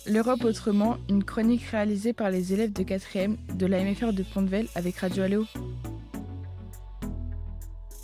L'Europe autrement, une chronique réalisée par les élèves de 4e de la MFR de Pont-de-Vel avec Radio Aléo.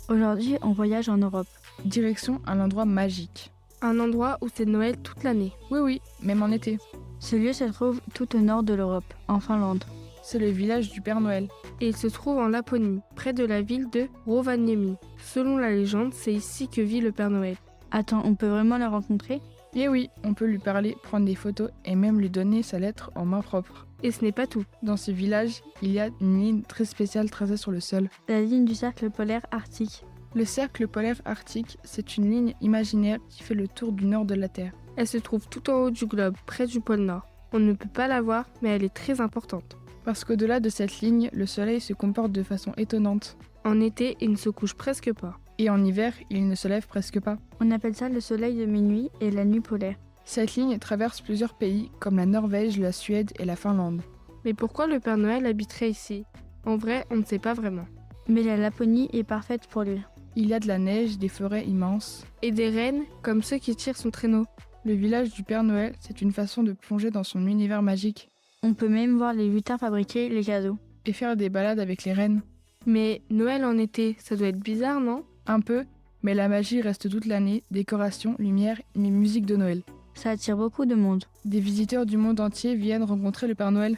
Aujourd'hui, on voyage en Europe. Direction un endroit magique. Un endroit où c'est Noël toute l'année. Oui, même en été. Ce lieu se trouve tout au nord de l'Europe, en Finlande. C'est le village du Père Noël. Et il se trouve en Laponie, près de la ville de Rovaniemi. Selon la légende, c'est ici que vit le Père Noël. Attends, on peut vraiment le rencontrer ? Et oui, on peut lui parler, prendre des photos et même lui donner sa lettre en main propre. Et ce n'est pas tout. Dans ce village, il y a une ligne très spéciale tracée sur le sol. La ligne du cercle polaire arctique. Le cercle polaire arctique, c'est une ligne imaginaire qui fait le tour du nord de la Terre. Elle se trouve tout en haut du globe, près du pôle Nord. On ne peut pas la voir, mais elle est très importante. Parce qu'au-delà de cette ligne, le soleil se comporte de façon étonnante. En été, il ne se couche presque pas. Et en hiver, il ne se lève presque pas. On appelle ça le soleil de minuit et la nuit polaire. Cette ligne traverse plusieurs pays comme la Norvège, la Suède et la Finlande. Mais pourquoi le Père Noël habiterait ici ? En vrai, on ne sait pas vraiment. Mais la Laponie est parfaite pour lui. Il y a de la neige, des forêts immenses. Et des rennes, comme ceux qui tirent son traîneau. Le village du Père Noël, c'est une façon de plonger dans son univers magique. On peut même voir les lutins fabriquer les cadeaux. Et faire des balades avec les rennes. Mais Noël en été, ça doit être bizarre, non ? Un peu, mais la magie reste toute l'année, décoration, lumière et musique de Noël. Ça attire beaucoup de monde. Des visiteurs du monde entier viennent rencontrer le Père Noël.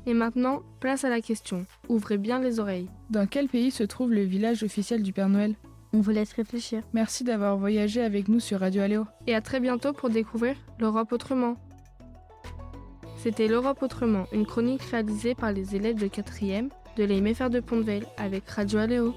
Et maintenant, place à la question. Ouvrez bien les oreilles. Dans quel pays se trouve le village officiel du Père Noël ? On vous laisse réfléchir. Merci d'avoir voyagé avec nous sur Radio Aléo. Et à très bientôt pour découvrir l'Europe autrement. C'était l'Europe autrement, une chronique réalisée par les élèves de 4e de la MFR de Pont-de-Vel avec Radio Aléo.